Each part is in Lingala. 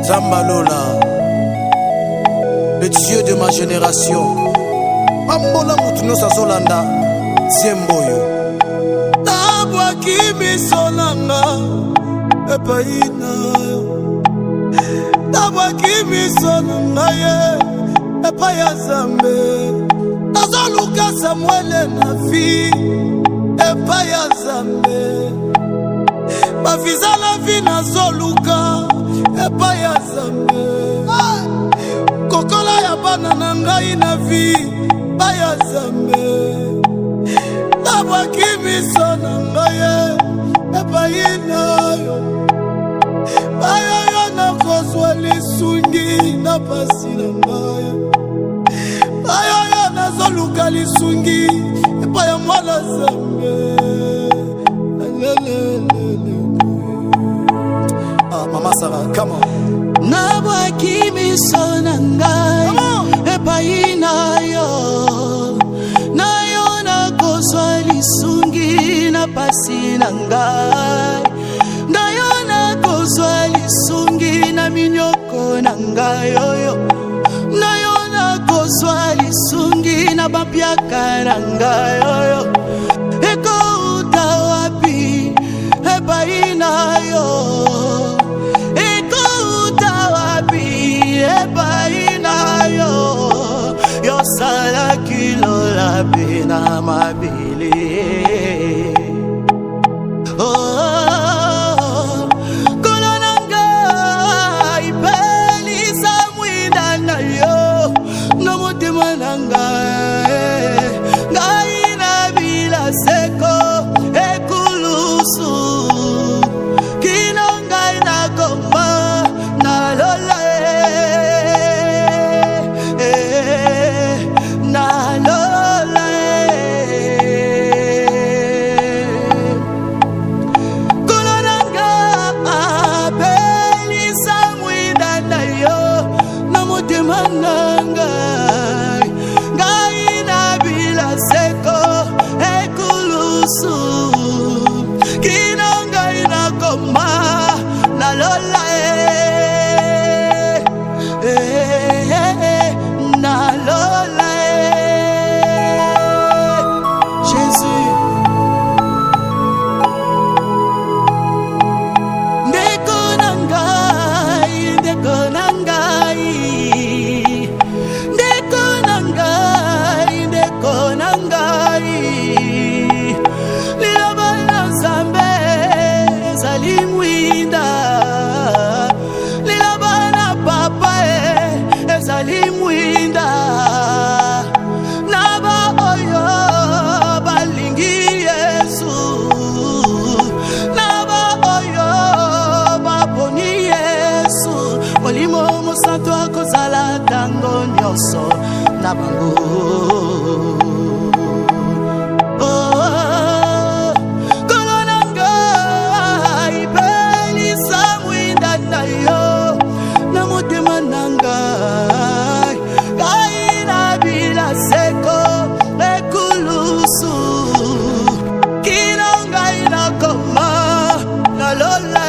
Zambalola, le Dieu de ma génération. Pambola mutuno sa solanda, Ziemboyo. Tabwa kimi solanga, epaina. Tabwa kimi solanga ye, epaya zambe. Nazoluka Samuele na vie, epaya zambe. Bafiza la vie nazoluka, epaya zambe. Kokola ya bana na ngai na vie, baya zambe. Tabwa kimiso na ngai, epayi na yo. Baya yo na kozwa lisungi na pasi na ngai. Baya yo nazoluka lisungi, epaya mwana zambe. Mama Sarah, come on. Nabwa kimiso na ngai, epayi na yo. Na yo na kozwa lisungi na pasi na ngai. Na yo na kozwa lisungi na minyoko na ngai yo. Na yo na kozwa lisungi na bapiaka na ngai yo. Eko utawapi, epayi na yo. Yo sala kilo la pena mabili. Oh, kolonanga ipelisa mwida na yo. No mutima nanga ngai na bila seko ekulusu. Kino ngai na goma na lola. Santo akozala tango nyoso na bango. Oh, kolonanga ipelisa mwinda na yo. Na motema nanga kai na bila seko ekulusu. Kinonga ina koma na lola.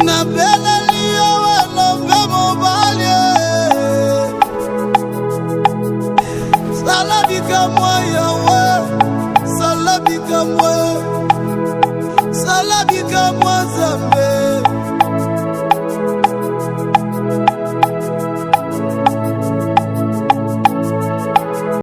na beleli yo elombe mobali sala bikamwa yawe sala bikamwa Nzambe